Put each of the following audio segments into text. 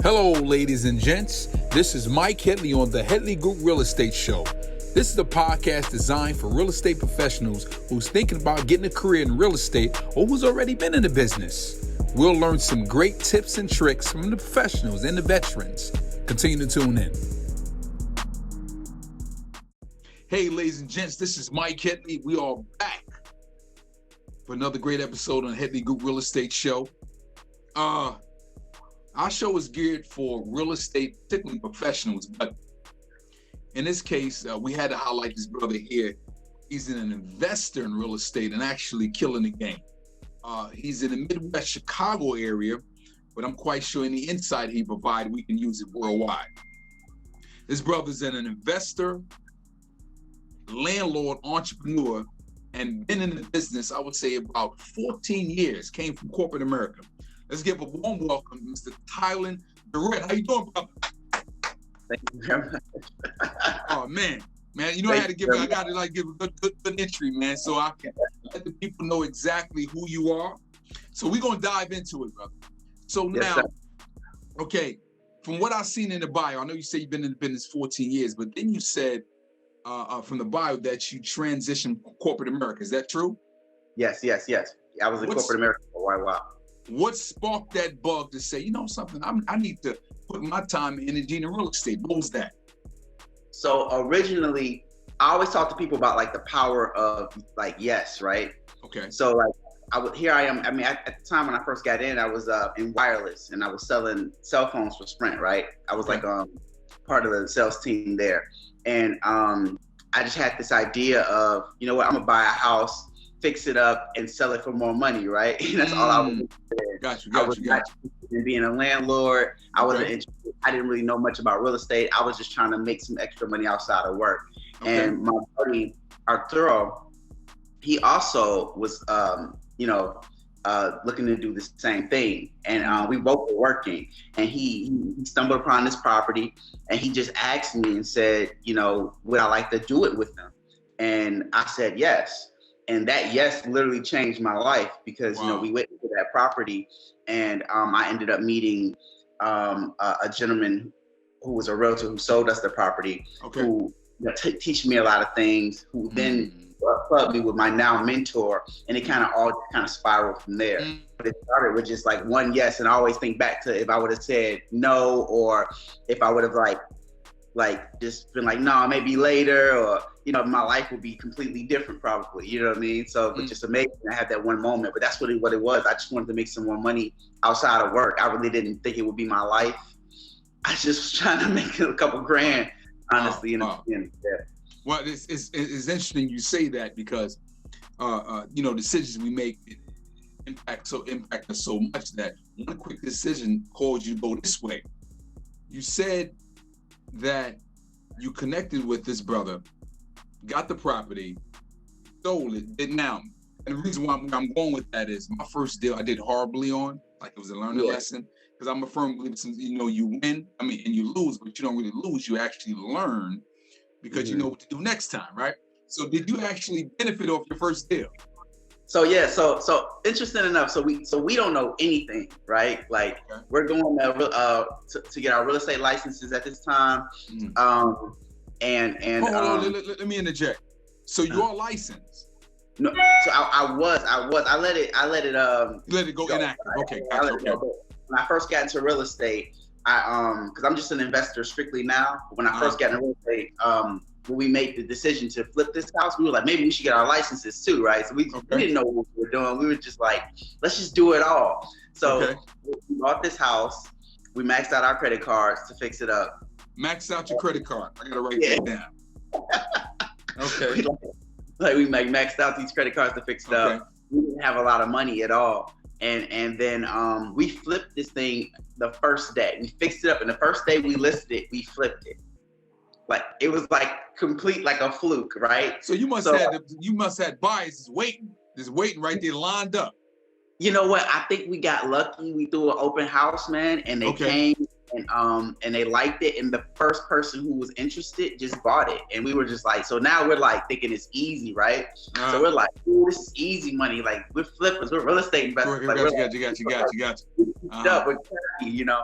Hello, ladies and gents. This is Mike Headley on the Headley Group Real Estate Show. This is a podcast designed for real estate professionals who's thinking about getting a career in real estate or who's already been in the business. We'll learn some great tips and tricks from the professionals and the veterans. Continue to tune in. Hey, ladies and gents, this is Mike Headley. We are back for another great episode on Headley Group Real Estate Show. Our show is geared for real estate, particularly professionals, but in this case, we had to highlight this brother here. He's an investor in real estate and actually killing the game. He's in the Midwest Chicago area, but I'm quite sure any insight he provided, we can use it worldwide. This brother's an investor, landlord, entrepreneur, and been in the business, I would say, about 14 years, came from corporate America. Let's give a warm welcome, Mr. Tylann Durrett. How you doing, brother? Thank you very much. Oh man, you know I got to give a good entry, man, so I can let the people know exactly who you are. So we're gonna dive into it, brother. So now, Yes, okay, from what I've seen in the bio, I know you say you've been in the business 14 years, but then you said from the bio that you transitioned corporate America. Is that true? yes. I was in corporate America for a while. What sparked that bug to say, you know something, I need to put my time and energy in real estate? What was that? So originally, I always talk to people about like the power of like yes, right? Okay. So like here I am. I mean, at the time when I first got in, I was in wireless and I was selling cell phones for Sprint, right? I was like part of the sales team there, and I just had this idea of, you know what, I'm gonna buy a house, fix it up, and sell it for more money, right? That's all I was interested in. Got you. Not interested in being a landlord. I wasn't interested. I didn't really know much about real estate. I was just trying to make some extra money outside of work. Okay. And my buddy Arturo, he also was, looking to do the same thing. And we both were working. And he stumbled upon this property, and he just asked me and said, you know, would I like to do it with him? And I said yes. And that yes literally changed my life because, you know, we went to that property, and I ended up meeting a gentleman who was a realtor who sold us the property, who teach me a lot of things, who then plugged me with my now mentor, and it kind of spiraled from there. But it started with just like one yes, and I always think back to if I would have said no, or if I would have like just been like, no, maybe later, or, you know, my life would be completely different probably, you know what I mean? So, but just amazing. I had that one moment, but that's what it was. I just wanted to make some more money outside of work. I really didn't think it would be my life. I just was trying to make a couple grand, honestly, in the beginning. Yeah. Well, it's interesting you say that because, decisions we make impact us so much that one quick decision caused you to go this way. You said that you connected with this brother, got the property, sold it, did now. And the reason why I'm going with that is my first deal I did horribly on, like it was a learning lesson, because I'm a firm believer, you win, and you lose, but you don't really lose, you actually learn because you know what to do next time, right? So did you actually benefit off your first deal? So yeah, so interesting enough. So we don't know anything, right? Like we're going to get our real estate licenses at this time. And let me interject. So you're licensed? No, so I let it go inactive. Okay, gotcha. When I first got into real estate, because I'm just an investor strictly now. When I first got into real estate, when we made the decision to flip this house, we were like, maybe we should get our licenses too, right? So we didn't know what we were doing. We were just like, let's just do it all. So we bought this house. We maxed out our credit cards to fix it up. Max out your credit card. I gotta write that down. Okay. We maxed out these credit cards to fix it up. We didn't have a lot of money at all. And then we flipped this thing the first day. We fixed it up, and the first day we listed it, we flipped it. Like it was like complete, like a fluke, right? So you must have buyers just waiting right there lined up. You know what? I think we got lucky. We threw an open house, man, and they came and they liked it. And the first person who was interested just bought it. And we were just like, so now we're like thinking it's easy, right? So we're like, ooh, this is easy money. Like we're flippers, we're real estate investors. Got you. You know?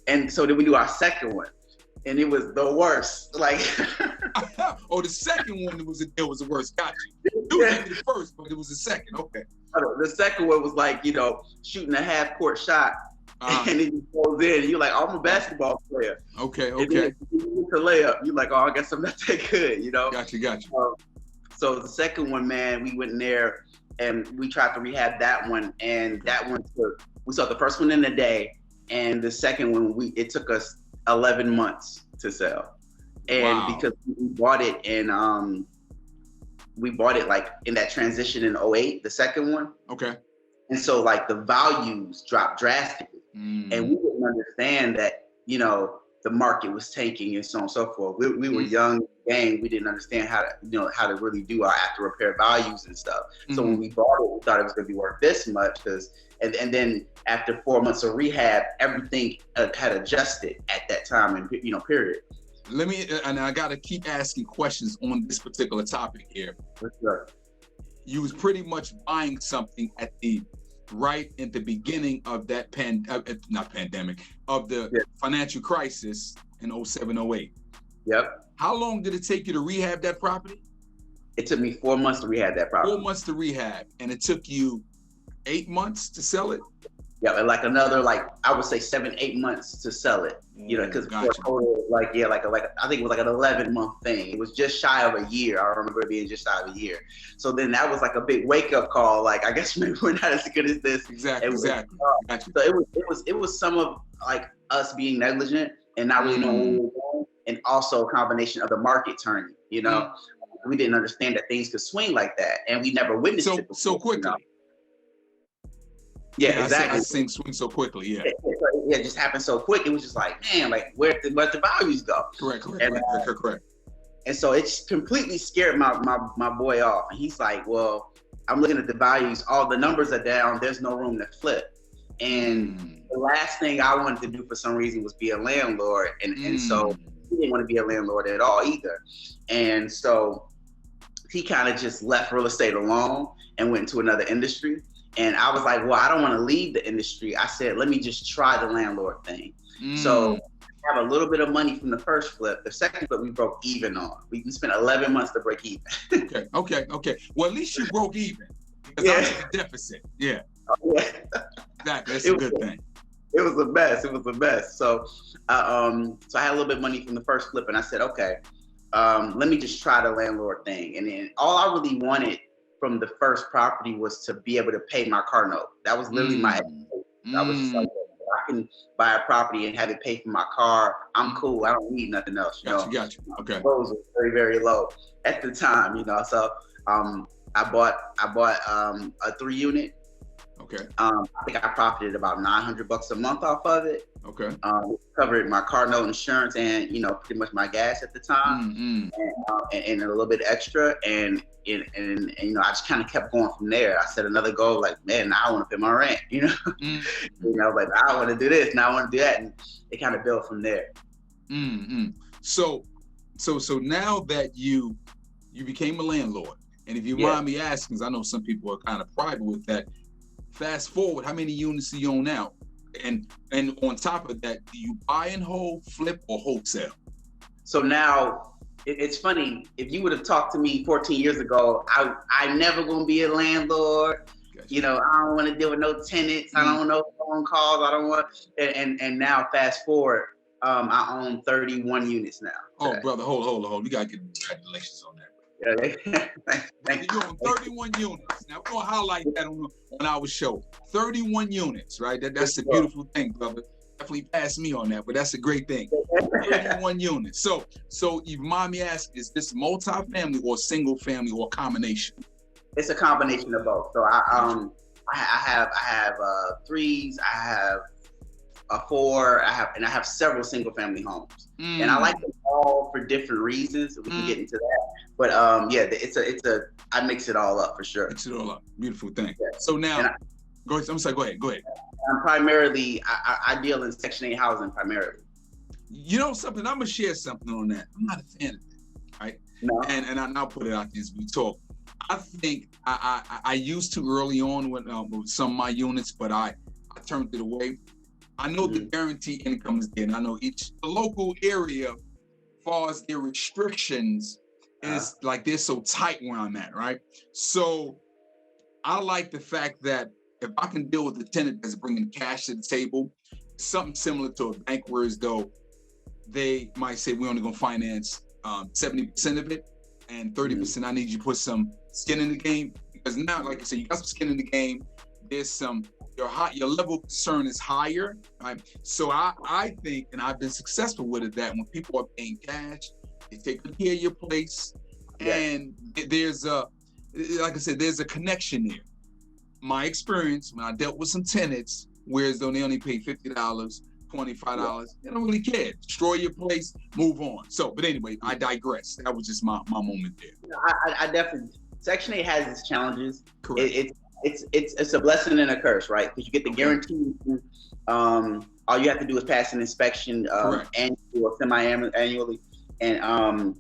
And so then we do our second one, and it was the worst. Like, oh, the second one was the worst. Got you. You did the first, but it was the second. Okay. The second one was like, shooting a half court shot, and it just goes in, and you're like, oh, I'm a basketball player. Okay. And then you get the layup. You're like, oh, I guess I'm not that good. Got you. So the second one, man, we went in there and we tried to rehab that one, and that one we saw the first one in a day, and the second one it took us 11 months to sell, and because we bought it and we bought it like in that transition in 2008, the second one. Okay. And so like the values dropped drastically, and we didn't understand that the market was tanking and so on and so forth. We were young, gang. We didn't understand how to really do our after repair values and stuff. So when we bought it, we thought it was going to be worth this much, and then after 4 months of rehab, everything had adjusted at that time and period. And I got to keep asking questions on this particular topic here. Sure. You was pretty much buying something right at the beginning of that financial crisis in 07, 08. Yep. How long did it take you to rehab that property? It took me 4 months to rehab that property. 4 months to rehab, and it took you 8 months to sell it? Yeah, and like another, I would say 7-8 months to sell it. Because I think it was like an 11-month thing. It was just shy of a year. I remember it being just shy of a year. So then that was like a big wake up call. Like, I guess maybe we're not as good as this. Exactly. So it was some of like us being negligent and not really knowing what we were doing, and also a combination of the market turning. We didn't understand that things could swing like that, and we never witnessed it before, so quickly. Yeah, exactly. I seen swing so quickly. Yeah, it just happened so quick. It was just like, man, like where the values go? Correct. And so it completely scared my boy off. And he's like, well, I'm looking at the values. All the numbers are down. There's no room to flip. And the last thing I wanted to do for some reason was be a landlord. And so he didn't want to be a landlord at all either. And so he kind of just left real estate alone and went into another industry. And I was like, well, I don't want to leave the industry. I said, let me just try the landlord thing. So I have a little bit of money from the first flip. The second flip we broke even on. We spent 11 months to break even. Okay. Well, at least you broke even. Because I was in a deficit. Yeah. Exactly. That's a good thing. It was a mess. So so I had a little bit of money from the first flip, and I said, okay, let me just try the landlord thing. And then all I really wanted from the first property was to be able to pay my car note. That was literally my expectation. I was just like, I can buy a property and have it pay for my car. I'm cool. I don't need nothing else. Got you. Okay. Those were very, very low at the time, So I bought a 3-unit. Okay. I think I profited about $900 a month off of it. Okay. Covered my car note, insurance, and pretty much my gas at the time, and a little bit extra, and I just kind of kept going from there. I set another goal, like, man, now I want to pay my rent, like I want to do this, now I want to do that, and it kind of built from there. So now that you became a landlord, and if you mind me asking, because I know some people are kind of private with that. Fast forward, how many units do you own now? And on top of that, do you buy and hold, flip, or wholesale? So now, it's funny, if you would have talked to me 14 years ago, I'm never going to be a landlord. Gotcha. I don't want to deal with no tenants. I don't want no phone calls. I don't want, and now fast forward, I own 31 units now. Oh, brother, hold. You got to get congratulations on that. Thank you. You're on 31 units. Now, we're going to highlight that on our show. 31 units, right? That's a beautiful thing, brother. Definitely pass me on that, but that's a great thing. 31 units. So you mind me asking, is this multi-family or single family or combination? It's a combination of both. So I have 3s, I have a 4, I have several single family homes, and I like them all for different reasons. We can get into that, but I mix it all up for sure. Mix it all up, beautiful thing. Yeah. So now, go ahead. I'm sorry. Go ahead. I'm primarily I deal in Section 8 housing primarily. You know something? I'm gonna share something on that. I'm not a fan of it, right? No. And I'll put it out there as we talk. I think I used to early on with some of my units, but I turned it away. I know the guaranteed income is there, and I know the local area, as far as their restrictions, is like they're so tight where I'm at, right? So I like the fact that if I can deal with a tenant that's bringing cash to the table, something similar to a bank, whereas though they might say we're only going to finance 70% of it, and 30% I need you to put some skin in the game, because now, like I said, you got some skin in the game. There's some your level of concern is higher, right? So I think, and I've been successful with it, that when people are paying cash, they take good care of your place, and there's like I said, there's a connection there. My experience when I dealt with some tenants, whereas though they only pay $50, $25, they don't really care. Destroy your place, move on. So, but anyway, I digress. That was just my moment there. I definitely, Section 8 has its challenges. Correct. It's a blessing and a curse, right? Because you get the guarantee. All you have to do is pass an inspection annually or semi-annually, and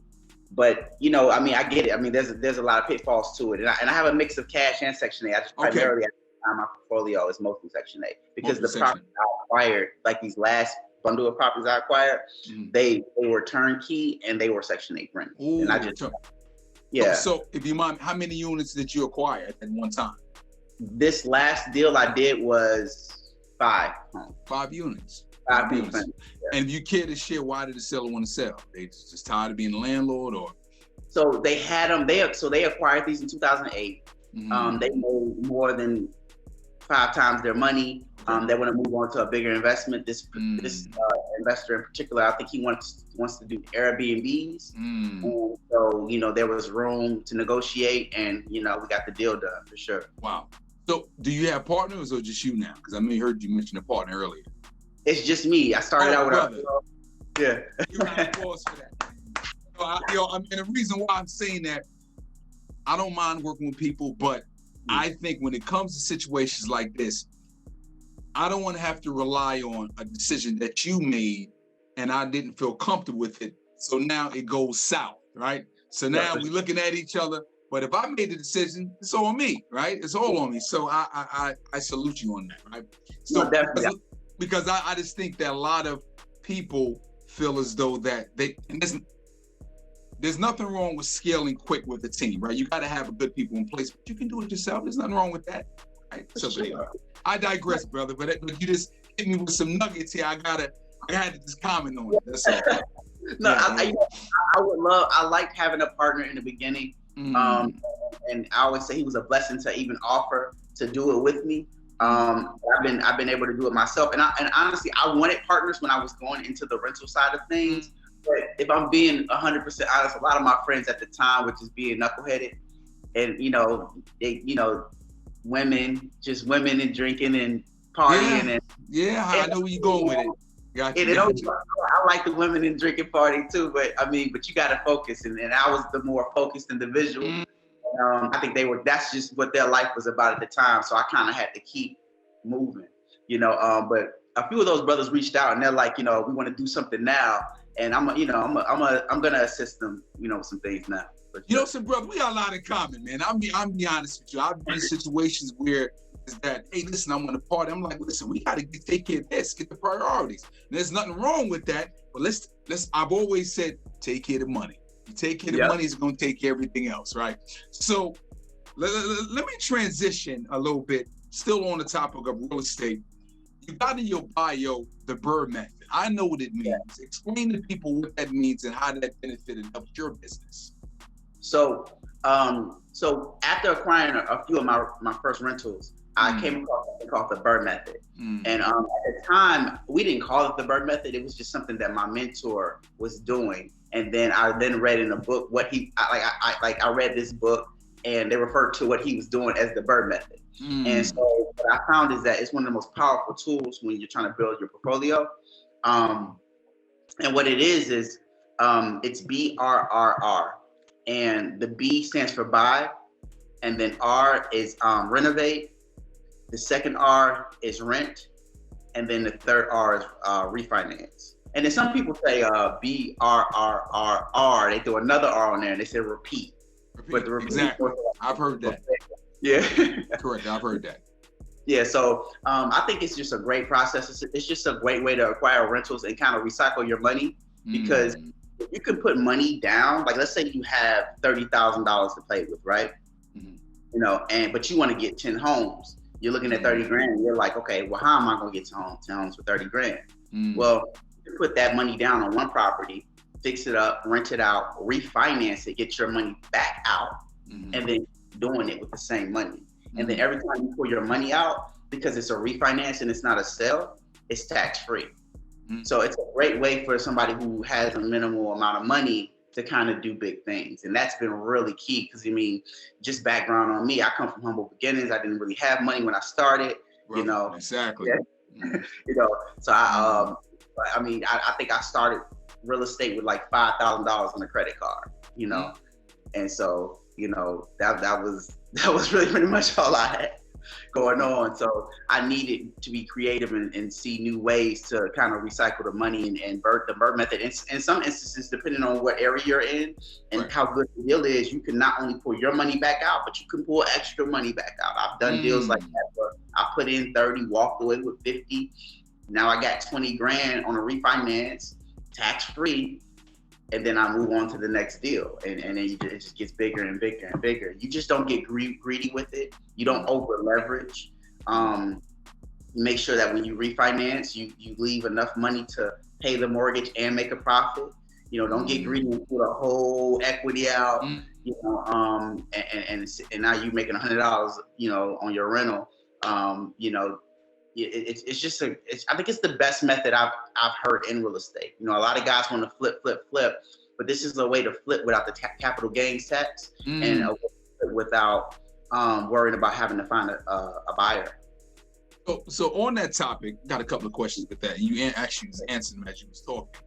but you know, I mean, I get it. I mean, there's a lot of pitfalls to it, and I have a mix of cash and Section 8. I just primarily my portfolio is mostly Section 8 because the properties I acquired, like these last bundle of properties I acquired, they were turnkey and they were Section 8 rent. And I just So if you mind, how many units did you acquire at one time? This last deal I did was 5. 5 units. 5 units. Yeah. And if you care to share, why did the seller want to sell? They just tired of being a landlord, or? So they had them. They acquired these in 2008. They made more than 5 times their money. They want to move on to a bigger investment. This investor in particular, I think he wants to do Airbnbs. And so, you know, there was room to negotiate, and you know, we got the deal done for sure. Wow. So do you have partners or just you now? Because I heard you mention a partner earlier. It's just me. I started out with you round of applause for that. And the reason why I'm saying that, I don't mind working with people, but I think when it comes to situations like this, I don't want to have to rely on a decision that you made and I didn't feel comfortable with it. So now it goes south, right? So now we're looking at each other. But if I made the decision, it's all on me, right? It's all on me. So I salute you on that, right? So definitely. Because I just think that a lot of people feel as though that there's nothing wrong with scaling quick with the team, right? You got to have good people in place, but you can do it yourself. There's nothing wrong with that, right? So I digress, brother, but you just hit me with some nuggets here. I had to just comment on it. That's all. I liked having a partner in the beginning. And I always say he was a blessing to even offer to do it with me. I've been able to do it myself, and honestly, I wanted partners when I was going into the rental side of things. But if I'm being 100% honest, a lot of my friends at the time were just being knuckleheaded, and women and drinking and partying I know where you're going with it. I like the women and drinking party too, but you got to focus, and I was the more focused individual. I think that's just what their life was about at the time. So I kind of had to keep moving, but a few of those brothers reached out and they're like, we want to do something now. And I'm going to assist them, with some things now. So brother, we got a lot in common, man. I'm be honest with you. I've been in situations where it's that, hey, listen, I want to party. I'm like, listen, we got to take care of this, get the priorities. And there's nothing wrong with that, but I've always said, take care of the money. You take care of the money, it's going to take care of everything else, right? So let me transition a little bit, still on the topic of real estate. You got in your bio the BRRRR method. I know what it means. Explain to people what that means and how that benefited helped your business. So after acquiring a few of my first rentals, I came across something called the BRRRR method. And at the time, we didn't call it the BRRRR method. It was just something that my mentor was doing. And then I read in a book I read this book and they referred to what he was doing as the BRRRR method. And so what I found is that it's one of the most powerful tools when you're trying to build your portfolio. And what it is it's BRRR, and the B stands for buy, and then R is renovate. The second R is rent, and then the third R is refinance. And then some people say BRRRR. They throw another R on there and they say repeat. But the repeat, exactly. I've heard that. Yeah. Correct. I've heard that. Yeah, so I think it's just a great process. It's just a great way to acquire rentals and kind of recycle your money, because if you can put money down, like let's say you have $30,000 to play with, right? You know, but you want to get 10 homes. You're looking at 30 grand. You're like, okay, well, how am I going to get 10 homes for 30 grand? Well, you put that money down on one property, fix it up, rent it out, refinance it, get your money back out, and then doing it with the same money. And then every time you pull your money out, because it's a refinance and it's not a sale, it's tax-free. So it's a great way for somebody who has a minimal amount of money to kind of do big things. And that's been really key, because I mean, just background on me, I come from humble beginnings. I didn't really have money when I started, you know. Exactly. Yeah. You know, so I mean, I think I started real estate with like $5,000 on a credit card, you know. And so, you know, that was really pretty much all I had going on. So I needed to be creative and see new ways to kind of recycle the money and the BRRRR method. In some instances, depending on what area you're in and how good the deal is, you can not only pull your money back out, but you can pull extra money back out. I've done deals like that where I put in 30, walked away with 50. Now I got 20 grand on a refinance, tax-free. And then I move on to the next deal, and then it just gets bigger and bigger and bigger. You just don't get greedy with it. You don't over leverage. Make sure that when you refinance, you leave enough money to pay the mortgage and make a profit. You know, don't get greedy and pull the whole equity out. You know, and now you're making $100, you know, on your rental. You know, it's just I think it's the best method I've heard in real estate. You know, a lot of guys want to flip, but this is a way to flip without the capital gains tax and without worrying about having to find a buyer. So on that topic, got a couple of questions with that. You actually was answering them as you was talking.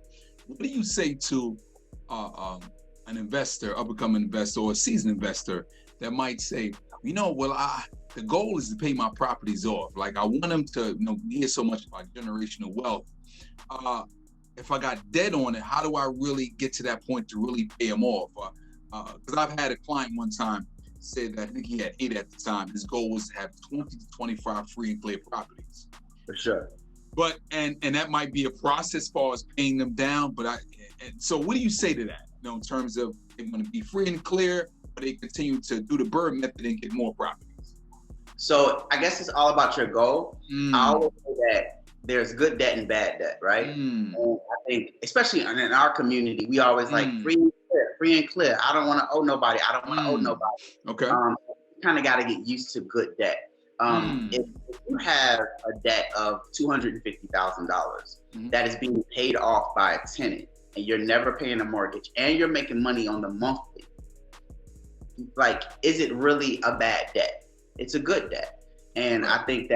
What do you say to an investor, up-and-coming investor, or a seasoned investor that might say, you know, well, the goal is to pay my properties off. Like, I want them to, you know, hear so much about generational wealth. If I got debt on it, how do I really get to that point to really pay them off? Because I've had a client one time say that, I think he had 8 at the time. His goal was to have 20 to 25 free and clear properties. For sure. But, and that might be a process as far as paying them down. But so what do you say to that? You know, in terms of they want to be free and clear, but they continue to do the BRRRR method and get more properties. So I guess it's all about your goal. I always say that there's good debt and bad debt, right? And I think, especially in our community, we always like free and clear. I don't want to owe nobody. I don't want to owe nobody. Okay. You kind of got to get used to good debt. If you have a debt of $250,000 that is being paid off by a tenant, and you're never paying a mortgage, and you're making money on the monthly, like, is it really a bad debt? It's a good debt. And I think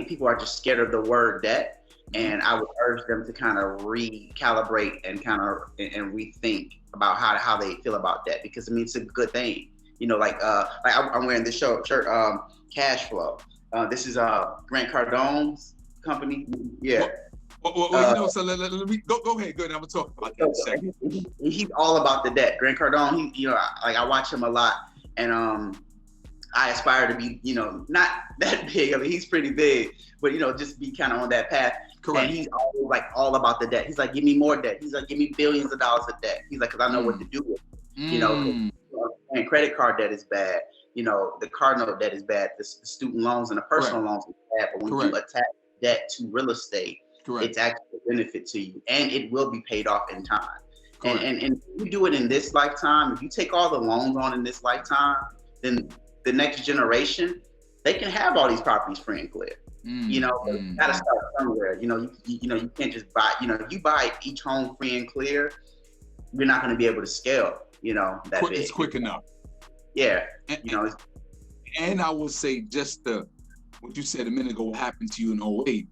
people are just scared of the word debt. And I would urge them to kind of recalibrate and and rethink about how they feel about debt, because I mean, it's a good thing. You know, like I'm wearing this shirt, Cash Flow. This is Grant Cardone's company. Yeah. Well, you know, so let me go ahead. Good, I'm gonna talk about that in a second. He's all about the debt. Grant Cardone, you know, I watch him a lot, and I aspire to be, you know, not that big. I mean, he's pretty big, but, you know, just be kind of on that path. Correct. And he's always like all about the debt. He's like, give me more debt. He's like, give me billions of dollars of debt. He's like, because I know what to do with it. You know, and credit card debt is bad. You know, the car note debt is bad. The student loans and the personal loans is bad. But when you attach debt to real estate, it's actually a benefit to you, and it will be paid off in time. And if you do it in this lifetime, if you take all the loans on in this lifetime, then the next generation, they can have all these properties free and clear. You know, you gotta start somewhere. You know, you can't just buy. You know, if you buy each home free and clear, you're not going to be able to scale. You know, that big. It's quick enough. Yeah. And, you know, and I will say just what you said a minute ago, what happened to you in 08,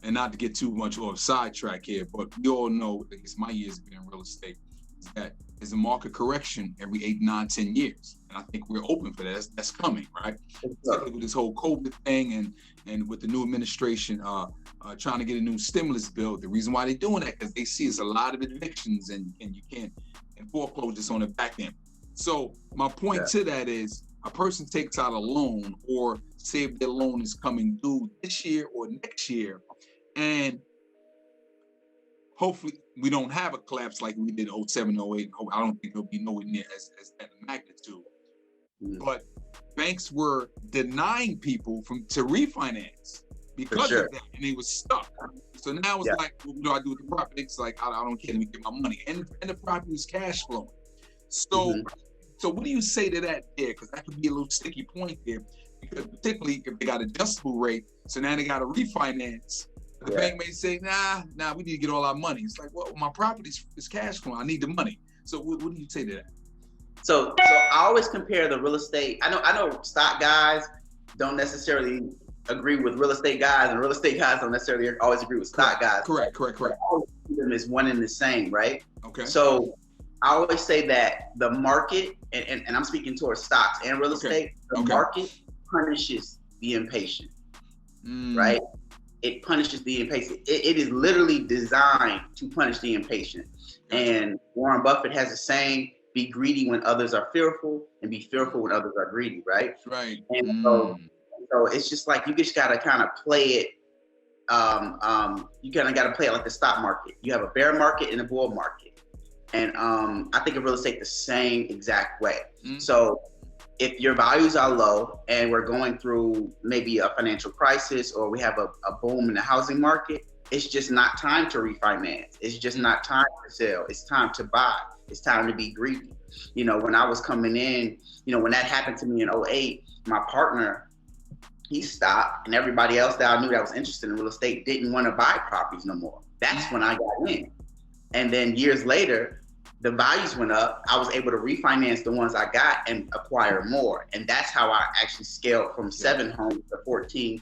and not to get too much off sidetrack here, but we all know, I guess my years being in real estate, is that there's a market correction every 8, 9, 10 years. And I think we're open for that. That's coming, right? Exactly. With this whole COVID thing and with the new administration trying to get a new stimulus bill. The reason why they're doing that, because they see it's a lot of evictions and you can't, and foreclosures on the back end. So my point to that is, a person takes out a loan, or say if their loan is coming due this year or next year, and hopefully we don't have a collapse like we did 07, 08. I don't think it'll be nowhere near as that magnitude. But banks were denying people to refinance because of that, and they were stuck. So now it's like, what do I do with the property? It's like, I don't care, let me get my money. And the property was cash flowing. So so what do you say to that there? Because that could be a little sticky point there, because particularly if they got adjustable rate, so now they got to refinance. The bank may say, nah, we need to get all our money. It's like, well, my property is cash flow. I need the money. So what do you say to that? So I always compare the real estate. I know stock guys don't necessarily agree with real estate guys, and real estate guys don't necessarily always agree with stock guys. Correct. I always see them as one and the same, right? Okay. So I always say that the market, and I'm speaking towards stocks and real estate, the market punishes the impatient, right? It punishes the impatient. It is literally designed to punish the impatient. And Warren Buffett has a saying, be greedy when others are fearful, and be fearful when others are greedy, right? Right. And so it's just like, you just gotta kind of play it. You kind of gotta play it like the stock market. You have a bear market and a bull market. And I think of real estate the same exact way. So if your values are low and we're going through maybe a financial crisis, or we have a boom in the housing market, it's just not time to refinance. It's just not time to sell. It's time to buy. It's time to be greedy. You know, when I was coming in, when that happened to me in 08, my partner, he stopped, and everybody else that I knew that was interested in real estate didn't want to buy properties no more. That's when I got in. And then years later, the values went up. I was able to refinance the ones I got and acquire more. And that's how I actually scaled from 7 homes to 14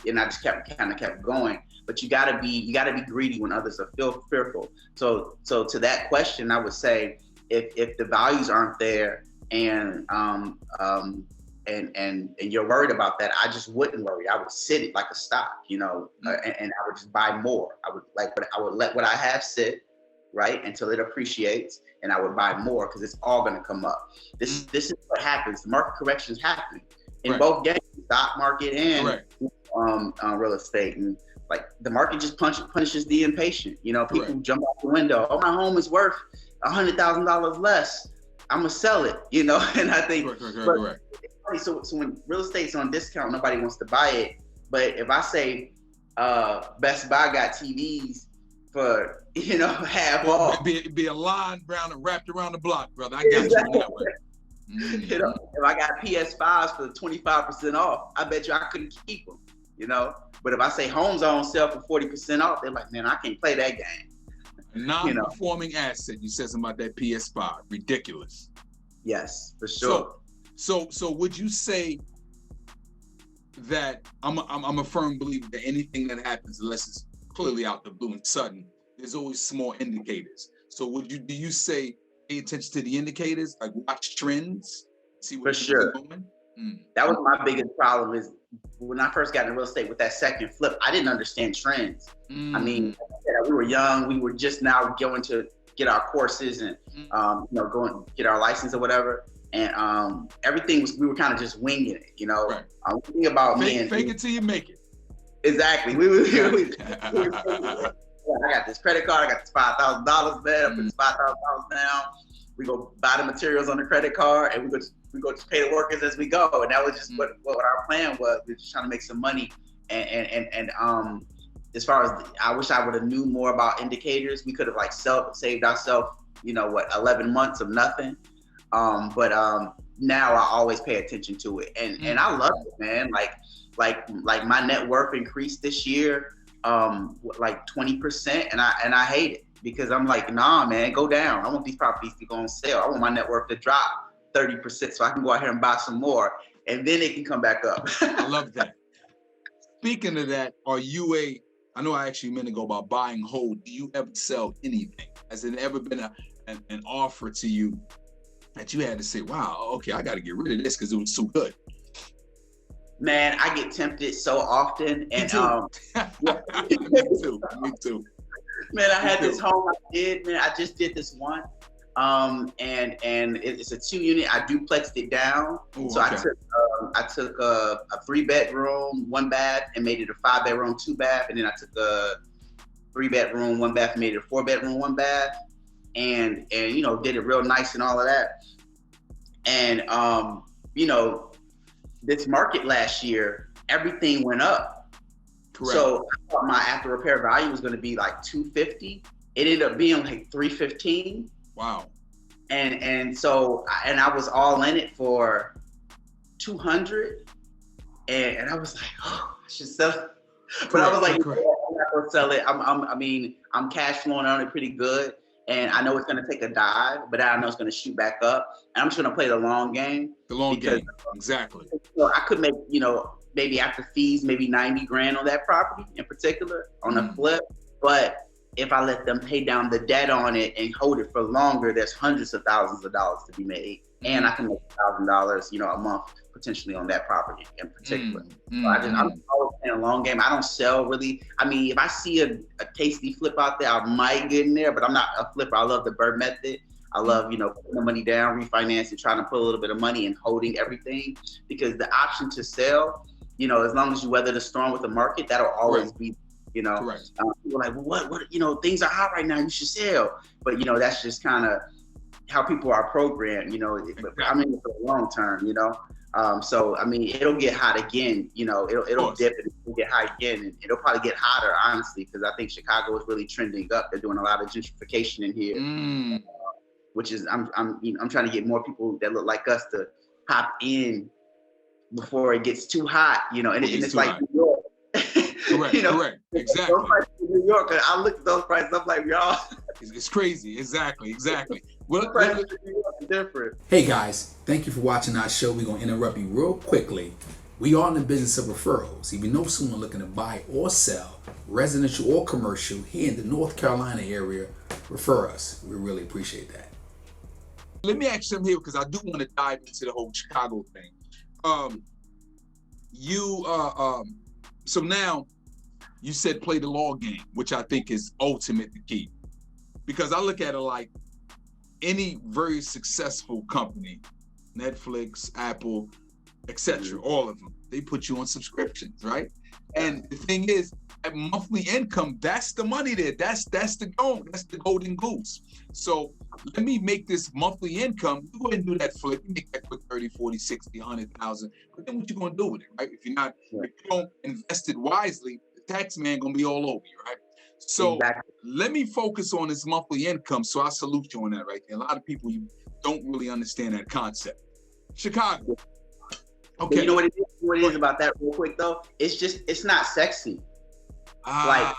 and I just kept going. But you gotta be greedy when others are fearful. So to that question, I would say if the values aren't there and you're worried about that, I just wouldn't worry. I would sit it like a stock, and I would just buy more. I would let what I have sit, right, until it appreciates, and I would buy more, because it's all going to come up. This is what happens. The market corrections happen in both games, stock market and real estate. And like, the market just punishes the impatient. People jump out the window. Oh, my home is worth $100,000 less. I'm gonna sell it. And I think. So when real estate's on discount, nobody wants to buy it. But if I say Best Buy got TVs for half off, be a line wrapped around the block, brother. I got you in that way. If I got PS5s for 25% off, I bet you I couldn't keep them. But if I say homes are on sale for 40% off, they're like, man, I can't play that game. Non-performing asset. You said something about that PS5. Ridiculous. Yes, for sure. So would you say that I'm a firm believer that anything that happens, unless it's clearly out the blue and sudden, there's always small indicators. So do you say pay attention to the indicators, like watch trends, see what for going? That was my biggest problem, is when I first got into real estate with that second flip, I didn't understand trends. I mean, we were young, we were just now going to get our courses and go and get our license or whatever. And everything we were kind of just winging it, Right. Think about fake it till you make it. Exactly. I got this credit card. I got this $5,000 there. I put this $5,000 down. We go buy the materials on the credit card, and we go just pay the workers as we go. And that was just what our plan was. We were just trying to make some money. And as far as I wish I would have knew more about indicators. We could have saved ourselves, 11 months of nothing. But now I always pay attention to it, and I love it, man. Like my net worth increased this year, 20%, and I hate it, because I'm like, nah, man, go down. I want these properties to go on sale. I want my net worth to drop 30% so I can go out here and buy some more, and then it can come back up. I love that. Speaking of that, I know I asked you a minute ago about buying hold. Do you ever sell anything? Has it ever been an offer to you that you had to say, wow, okay, I got to get rid of this because it was so good? Man, I get tempted so often. And Me too. Man, I had this home I just did this one. And it's a 2-unit. I duplexed it down. Ooh, so okay. I took a 3-bedroom, 1 bath, and made it a 5-bedroom, 2 bath. And then I took a 3-bedroom, 1 bath, and made it a 4-bedroom, 1 bath. And you know, did it real nice and all of that. And you know, this market last year, everything went up. Correct. So I thought my after repair value was going to be like $250. It ended up being like $315. Wow. And so I was all in it for $200, and I was like, oh, I should sell it. But I was like, I'm not gonna sell it. I mean, I'm cash flowing on it pretty good, and I know it's gonna take a dive, but I know it's gonna shoot back up. And I'm just gonna play the long game. The long game, exactly. So I could make, you know, maybe after fees, maybe $90,000 on that property in particular on a flip, but if I let them pay down the debt on it and hold it for longer, there's hundreds of thousands of dollars to be made. And I can make $1,000, you know, a month potentially on that property in particular. So I'm always playing a long game. I don't sell really. I mean, if I see a tasty flip out there, I might get in there, but I'm not a flipper. I love the Bird method. I love, you know, putting the money down, refinancing, trying to put a little bit of money and holding everything, because the option to sell, you know, as long as you weather the storm with the market, that'll always be. You know, people are like, well, what, you know, things are hot right now, you should sell. But, you know, that's just kind of how people are programmed, you know, I mean, for the long term, you know. So, I mean, it'll get hot again, you know, it'll dip and it'll get high again. And it'll probably get hotter, honestly, because I think Chicago is really trending up. They're doing a lot of gentrification in here, which is, I'm trying to get more people that look like us to hop in before it gets too hot, you know, and it's like New York. Correct, you know, correct, exactly. Those prices in New York, I look at those prices, I'm like, y'all. It's crazy, exactly. Well, prices in New York are different. Hey guys, thank you for watching our show. We're going to interrupt you real quickly. We are in the business of referrals. If you know someone looking to buy or sell, residential or commercial, here in the North Carolina area, refer us. We really appreciate that. Let me ask you something here, because I do want to dive into the whole Chicago thing. So now, you said play the long game, which I think is ultimately key. Because I look at it like any very successful company, Netflix, Apple, etc., all of them, they put you on subscriptions, right? And the thing is, at monthly income, that's the money there. That's the golden goose. So let me make this monthly income. You go ahead and do that flip. You make that for 30, 40, 60, 100,000. But then what you gonna do with it, right? If you don't invest it wisely, the tax man gonna be all over you, right? So let me focus on this monthly income. So I salute you on that right there. A lot of people, you don't really understand that concept. Chicago. Okay. But you know what it is? What it is about that real quick though? It's not sexy. Like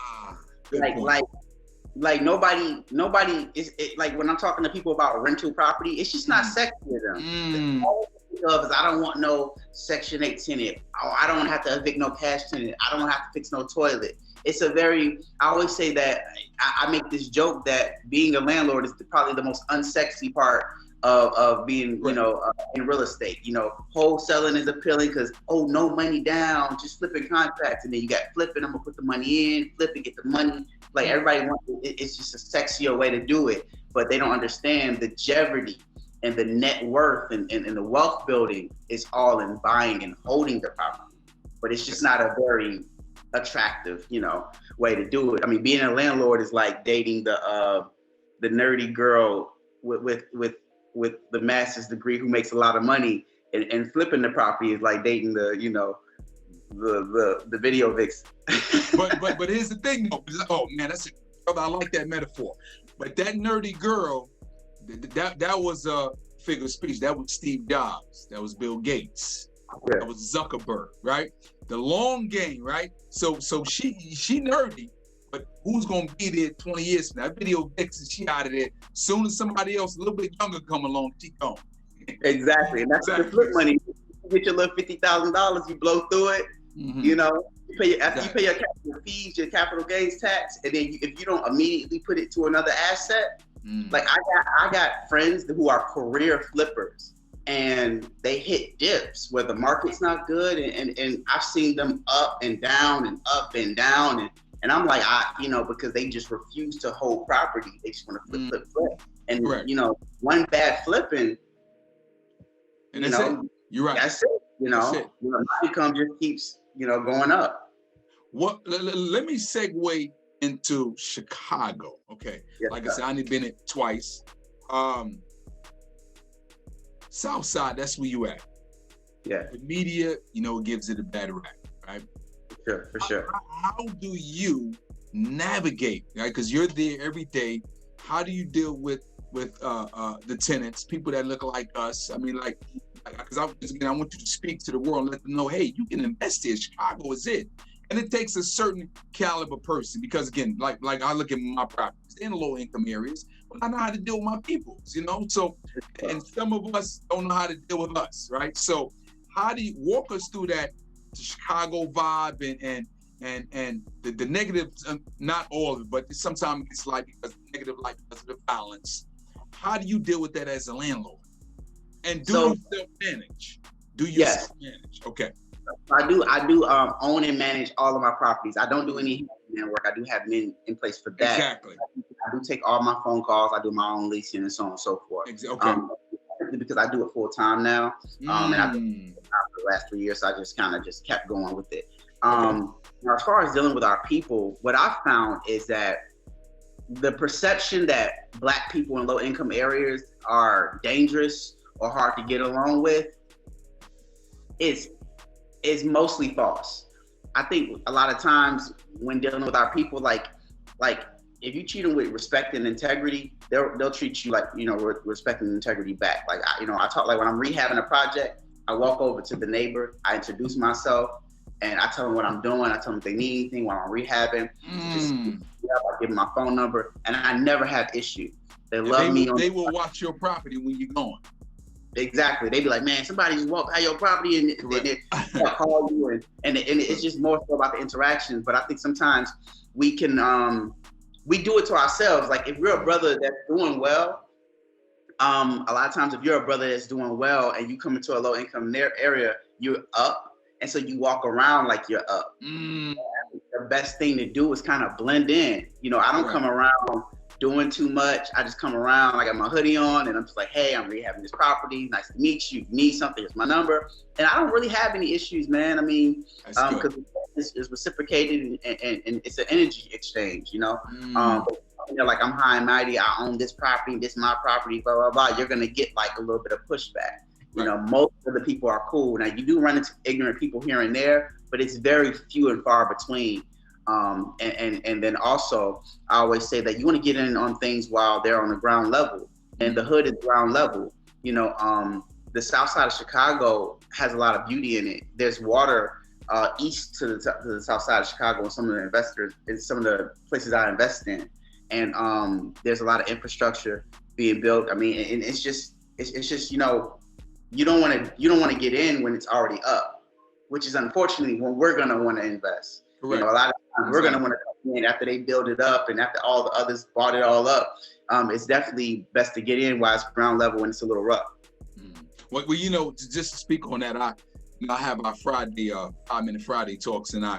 nobody is like, when I'm talking to people about rental property, it's just not sexy to them. All I think of is, I don't want no Section 8 tenant. Oh, I don't have to evict no cash tenant. I don't have to fix no toilet. It's a very, I always say that, I make this joke that being a landlord is probably the most unsexy part of being, you know, in real estate. You know, wholesaling is appealing because, oh, no money down, just flipping contracts. And then you got flipping, I'm gonna put the money in, flip and get the money. Like, everybody wants it's just a sexier way to do it, but they don't understand the jeopardy and the net worth and the wealth building is all in buying and holding the property. But it's just not a very attractive, you know, way to do it. I mean, being a landlord is like dating the nerdy girl with the master's degree who makes a lot of money, and flipping the property is like dating the, you know, the video vixen. but here's the thing though. Oh man, I like that metaphor. But that nerdy girl, that was a figure of speech. That was Steve Jobs. That was Bill Gates. That was Zuckerberg, right? The long game, right? So she nerdy, but who's gonna be there 20 years from now? That video vixen, she out of there. Soon as somebody else a little bit younger come along, she gone. Exactly, and that's the flip money. You get your little $50,000, you blow through it. You know, after you pay your capital fees, your capital gains tax, and then if you don't immediately put it to another asset, like I got friends who are career flippers, and they hit dips where the market's not good, and I've seen them up and down and up and down, and I'm like, you know, because they just refuse to hold property, they just want to flip. And Correct. you know, one bad flipping, And that's it. You're right. That's it. You know, That's it. my income just keeps, going up. Let me segue into Chicago. Okay. Yes, like I said, I only been it twice. South Side, that's where you at. Yeah. The media, gives it a bad rap, right? For sure. How do you navigate, right? Because you're there every day. How do you deal with the tenants, people that look like us? I mean, because I want you to speak to the world and let them know, hey, you can invest here. Chicago is it. And it takes a certain caliber person, because again, like I look at my properties, they're in low income areas, but I know how to deal with my people, So, and some of us don't know how to deal with us, right? So how do you walk us through that Chicago vibe and the negative, not all of it, but sometimes it's like because negative, like because of the violence. How do you deal with that as a landlord? And do you self-manage? Self-manage? Okay. I do own and manage all of my properties. I don't do any handyman work. I do have men in place for that. Exactly. I do take all my phone calls. I do my own leasing and so on and so forth. Okay. Because I do it full time now. And I've been for the last 3 years, so I just kept going with it. Now, as far as dealing with our people, what I've found is that the perception that Black people in low income areas are dangerous or hard to get along with is mostly false. I think a lot of times when dealing with our people, like if you treat them with respect and integrity, they'll treat you like, respect and integrity back. Like, I talk, like when I'm rehabbing a project, I walk over to the neighbor, I introduce myself, and I tell them what I'm doing. I tell them if they need anything while I'm rehabbing. I give them my phone number, and I never have issues. They love me. They will watch your property when you're gone. Exactly. They be like, man, somebody just walked by your property and they call you, and it's just more so about the interactions. But I think sometimes we can we do it to ourselves. Like if you're a brother that's doing well, a lot of times if you're a brother that's doing well and you come into a low income area, you're up, and so you walk around like you're up. The best thing to do is kind of blend in. I don't come around doing too much. I just come around, I got my hoodie on, and I'm just like, hey, I'm rehabbing this property. Nice to meet you. If you need something, here's my number. And I don't really have any issues, man. I mean, because it's reciprocated and it's an energy exchange, like I'm high and mighty, I own this property, this is my property, blah, blah, blah. You're going to get like a little bit of pushback. Most of the people are cool. Now, you do run into ignorant people here and there, but it's very few and far between. And then also, I always say that you want to get in on things while they're on the ground level, and the hood is ground level. The south side of Chicago has a lot of beauty in it. There's water east to the south side of Chicago, and some of the places I invest in, and there's a lot of infrastructure being built. I mean, and it's just you don't want to get in when it's already up, which is unfortunately when we're gonna want to invest. Correct. A lot of times we're going to want to come in after they build it up and after all the others bought it all up. It's definitely best to get in while it's ground level and it's a little rough. Well, just to speak on that, I have our Friday 5-minute Friday talks, and I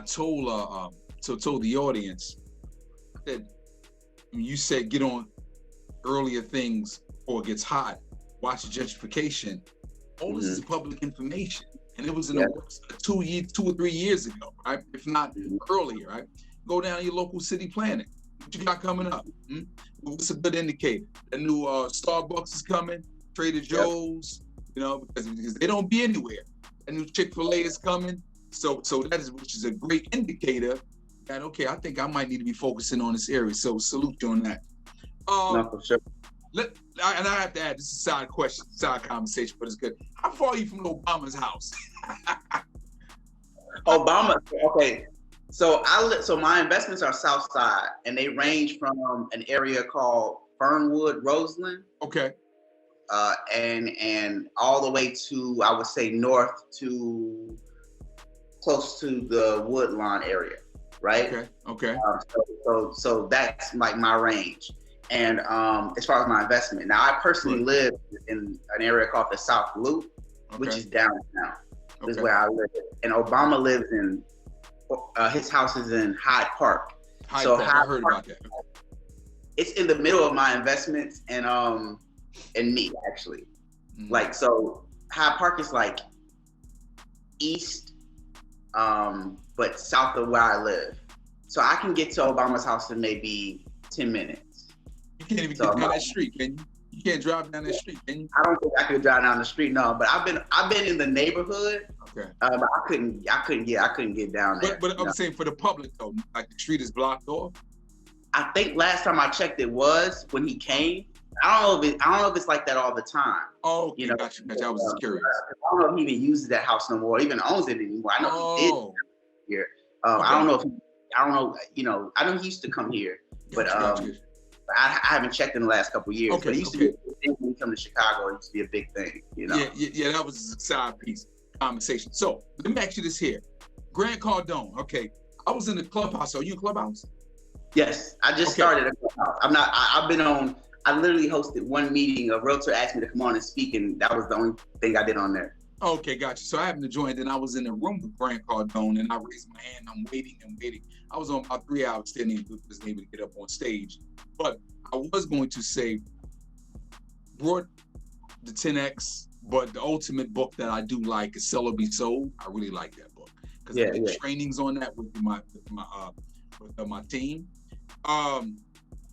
told the audience that you said get on earlier things before it gets hot. Watch the gentrification. All this is public information. And it was in the works 2 or 3 years ago, right? If not earlier, right? Go down to your local city planning. What you got coming up? What's a good indicator? The new Starbucks is coming, Trader Joe's, because they don't be anywhere. A new Chick-fil-A is coming. So which is a great indicator that, okay, I think I might need to be focusing on this area. So salute you on that. No, for sure. And I have to add, this is a side question, side conversation, but it's good. How far are you from Obama's house? Obama, okay. So my investments are south side, and they range from an area called Fernwood, Roseland. Okay. And all the way to, I would say, north to close to the Woodlawn area, right? Okay. So that's like my range. And as far as my investment, now I personally live in an area called the South Loop, which is downtown. This is where I live. And Obama lives in, his house is in Hyde Park. I heard about that. it's in the middle of my investments and me actually. Like, so Hyde Park is like east, but south of where I live. So I can get to Obama's house in maybe 10 minutes. You can't even get down that street, can you? You can't drive down that street, can you? I don't think I could drive down the street, no. But I've been in the neighborhood. Okay. But I couldn't get down there. But I'm saying for the public though, like the street is blocked off. I think last time I checked, it was when he came. I don't know if it's like that all the time. Oh, okay, gotcha. I was just curious. I don't know if he even uses that house no more, or even owns it anymore. I know he did here. Okay. I don't know if I know he used to come here, but Gotcha. I haven't checked in the last couple of years. Okay, but it used to be a big thing when he come to Chicago. It used to be a big thing, you know. Yeah, that was a side piece conversation. So let me ask you this here, Grant Cardone. Okay, I was in the clubhouse. Are you in clubhouse? Yes, I just started a clubhouse. I've been on. I literally hosted one meeting. A realtor asked me to come on and speak, and that was the only thing I did on there. Okay, gotcha. So I happened to join, and I was in the room with Grant Cardone, and I raised my hand. I'm waiting. I was on about 3 hours standing, wasn't able to get up on stage. But I was going to say, brought the 10X, but the ultimate book that I do like is Sell or Be Sold. I really like that book because I did trainings on that with my team.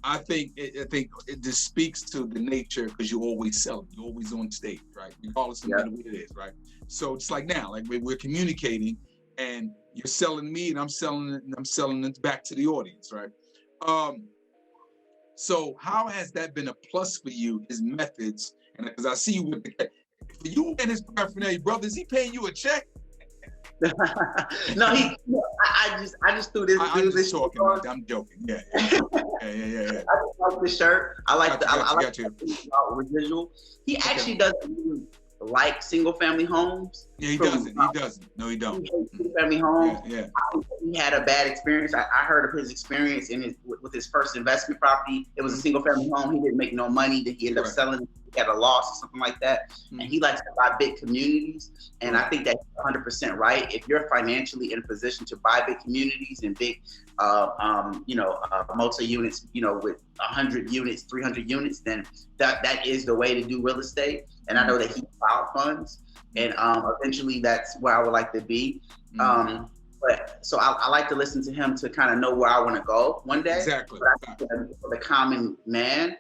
I think it just speaks to the nature because you always sell it. You're always on stage, right? Regardless of what it is, right? So it's like now, like we're communicating, and you're selling me, and I'm selling it back to the audience, right? So how has that been a plus for you? His methods, and because I see you with for you and his paraphernalia, brother, is he paying you a check? No, I just threw this. I'm just talking. I'm joking. Yeah. I just like the shirt. I like the residual. He actually doesn't really like single family homes. Yeah, he doesn't. No, he don't. He hates single family homes. Yeah. He had a bad experience. I heard of his experience with his first investment property. It was a single family home. He didn't make no money. That he ended up selling. He had a loss or something like that. And he likes to buy big communities. And I think that's 100% right. If you're financially in a position to buy big communities and big, multi-units, with 100 units, 300 units, then that is the way to do real estate. And I know that he filed funds, and eventually that's where I would like to be. But so I like to listen to him to kind of know where I want to go one day. Exactly. But I think that for the common man,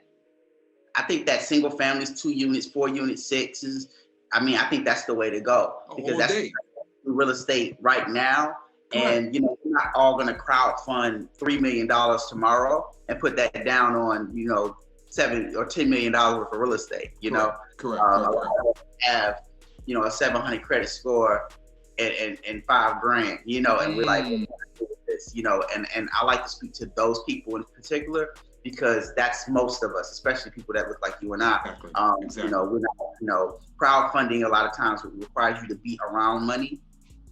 I think that single families, 2 units, 4 units, 6s. I mean, I think that's the way to go because that's real estate right now. And we're not all going to crowdfund $3 million tomorrow and put that down on $7 or $10 million worth of real estate. Correct. Have a 700 credit score and $5,000. And we're like, this, and I like to speak to those people in particular, because that's most of us, especially people that look like you and I. Exactly. We're not, crowdfunding a lot of times requires you to be around money.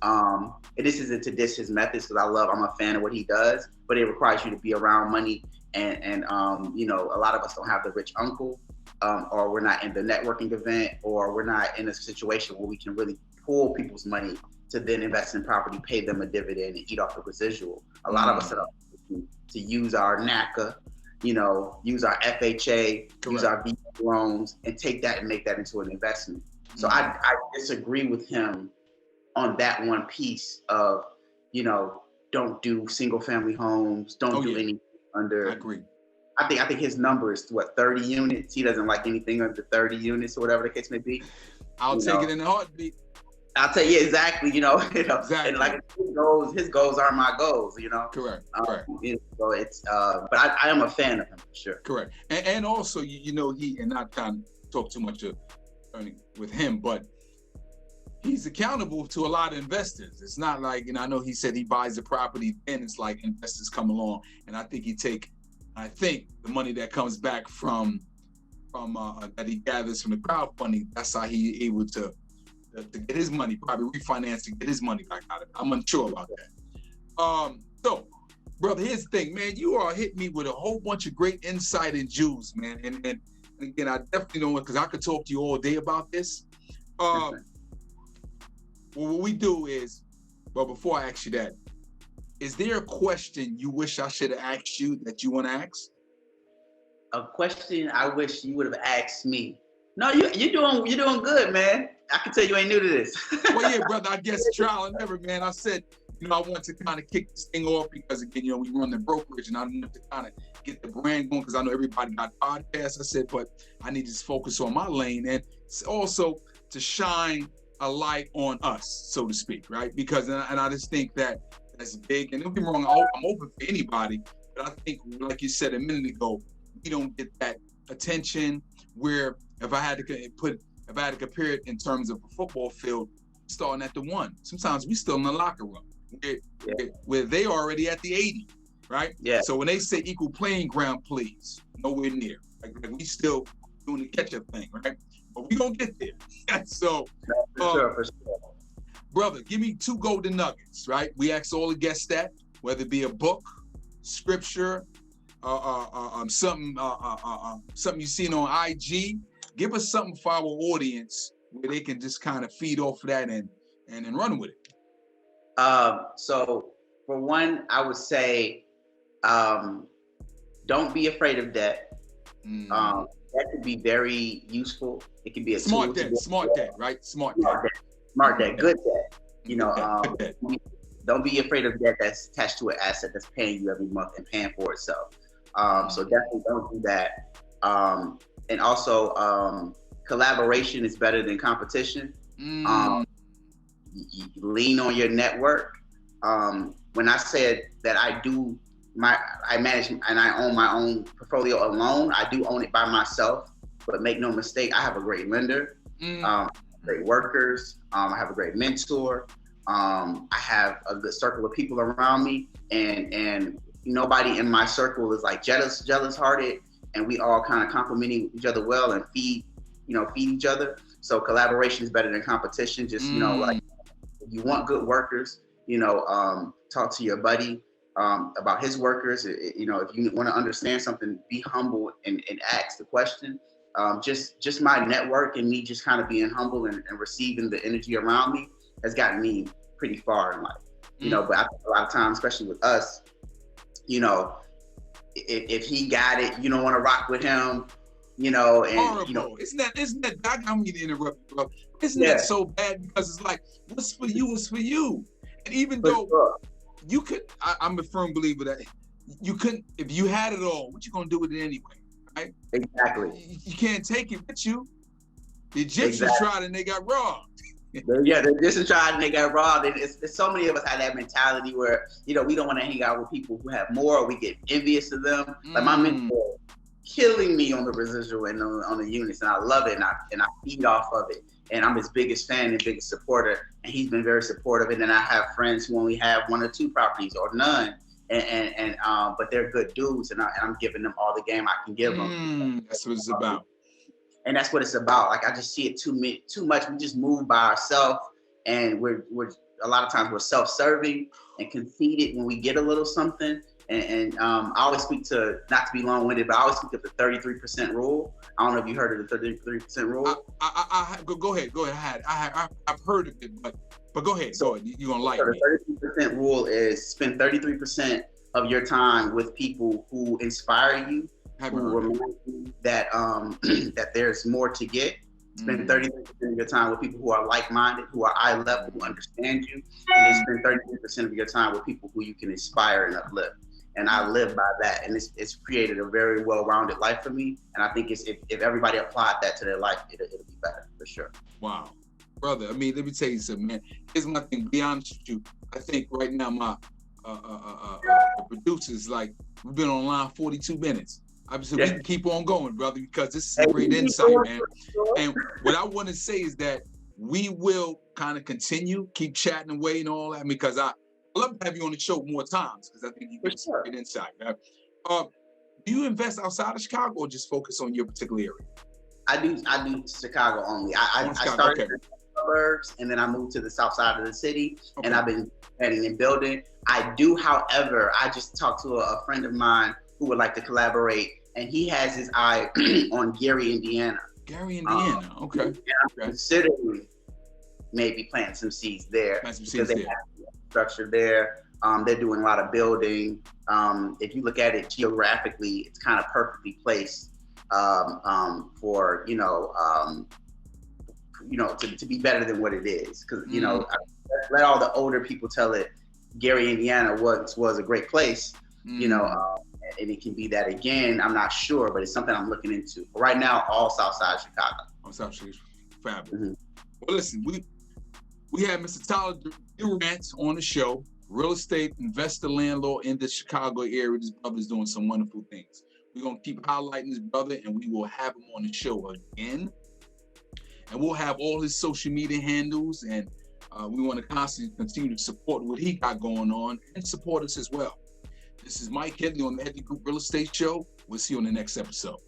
And this isn't to diss his methods, because I'm a fan of what he does, but it requires you to be around money. And a lot of us don't have the rich uncle, or we're not in the networking event, or we're not in a situation where we can really pull people's money to then invest in property, pay them a dividend, and eat off the residual. A lot of us are to use our NACA, use our FHA, use our VA loans, and take that and make that into an investment. So I disagree with him on that one piece of, don't do single family homes, don't do anything under. I agree. I think his number is 30 units. He doesn't like anything under 30 units or whatever the case may be. I'll take it in a heartbeat. I'll tell you exactly, Exactly. And like his goals are my goals, Correct. So it's, but I am a fan of him for sure. Correct. And also, he, and not kind of talk too much with him, but he's accountable to a lot of investors. It's not like, I know he said he buys the property and it's like investors come along, and I think the money that comes back from that he gathers from the crowdfunding, that's how he able to get his money, probably refinance to get his money back out of it. I'm unsure about that. So, brother, here's the thing, man. You are hitting me with a whole bunch of great insight and juice, man. And again, I definitely don't want, because I could talk to you all day about this. Well, what we do is, but before I ask you that, is there a question you wish I should have asked you that you want to ask? A question I wish you would have asked me. No, you're doing good, man. I can tell you ain't new to this. Well, yeah, brother, I guess trial and error, man. I said, I want to kind of kick this thing off because, again, we run the brokerage and I want to kind of get the brand going because I know everybody got podcasts. I said, but I need to just focus on my lane and also to shine a light on us, so to speak, right? Because, and I just think that that's big. And don't get me wrong, I'm open for anybody, but I think, like you said a minute ago, we don't get that attention where if I had to compare it in terms of a football field, starting at the 1. Sometimes we still in the locker room where they already at the 80, right? Yeah. So when they say equal playing ground, please, nowhere near. Like we still doing the catch-up thing, right? But we gonna get there. So, for sure. Brother, give me 2 golden nuggets, right? We ask all the guests that, whether it be a book, scripture, something you've seen on IG. Give us something for our audience where they can just kind of feed off of that and run with it. So for one, I would say, don't be afraid of debt. That could be very useful. It can be a smart debt, right? Smart debt, good debt. Don't be afraid of debt that's attached to an asset that's paying you every month and paying for itself. So definitely don't do that. And also, collaboration is better than competition. You lean on your network. When I said that I manage and I own my own portfolio alone, I do own it by myself, but make no mistake, I have a great lender, great workers. I have a great mentor. I have a good circle of people around me, and nobody in my circle is like jealous hearted, and we all kind of complement each other well and feed each other. So collaboration is better than competition. Just, like if you want good workers, talk to your buddy about his workers. If you want to understand something, be humble and ask the question. Just my network and me just kind of being humble and receiving the energy around me has gotten me pretty far in life. But I think a lot of times, especially with us, if he got it, you don't want to rock with him, and horrible. Isn't that I don't mean to interrupt you, bro. Isn't that so bad? Because it's like, what's for you is for you. And even though you could, I'm a firm believer that you couldn't, if you had it all, what you gonna do with it anyway, right? Exactly. You can't take it with you. The Egyptians tried and they got robbed. Yeah, the Egyptians tried and they got robbed. And it's so many of us have that mentality where, we don't want to hang out with people who have more, or we get envious of them. Like my mentor killing me on the residual and on the units, and I love it, and I feed off of it. And I'm his biggest fan and biggest supporter, and he's been very supportive. And then I have friends who only have 1 or 2 properties or none, but they're good dudes, and I'm giving them all the game I can give them. That's what it's about. And that's what it's about. Like, I just see it too much. We just move by ourselves, and we're a lot of times we're self-serving and conceited when we get a little something. And I always speak to, not to be long-winded, but I always speak of the 33% rule. I don't know if you heard of the 33% rule. Go ahead. I've heard of it, but go ahead. So you're gonna like me. The 33% rule is spend 33% of your time with people who inspire you, who remind you that that there's more to get. Spend 33% of your time with people who are like-minded, who are eye level, who understand you, and then spend 33% of your time with people who you can inspire and uplift. And I live by that, and it's created a very well-rounded life for me. And I think if everybody applied that to their life, it'll be better for sure. Wow, brother. I mean, let me tell you something, man. Here's my thing. Be honest with you. I think right now my the producers, like, we've been online 42 minutes. Obviously, we can keep on going, brother, because this is a great insight, man. And what I want to say is that we will kind of continue, keep chatting away and all that, because I love to have you on the show more times, because I think you get some great insight, man. Do you invest outside of Chicago or just focus on your particular area? I do Chicago only. I started in the suburbs, and then I moved to the south side of the city, and I've been planning and building. I do, however, I just talked to a friend of mine who would like to collaborate, and he has his eye on Gary, Indiana. Okay. And I'm considering maybe planting some seeds there. Plant some seeds there. They have structure there. They're doing a lot of building. if you look at it geographically, it's kind of perfectly placed for to be better than what it is. Because let all the older people tell it. Gary, Indiana was a great place, and it can be that again. I'm not sure, but it's something I'm looking into. But right now, all Southside Chicago. All South Chicago, fabulous. Well, listen, we have Mr. Tylann Durrett on the show, real estate investor, landlord in the Chicago area. This brother's doing some wonderful things. We're gonna keep highlighting this brother, and we will have him on the show again. And we'll have all his social media handles, and we want to constantly continue to support what he got going on and support us as well. This is Mike Headley on the Headley Group Real Estate Show. We'll see you on the next episode.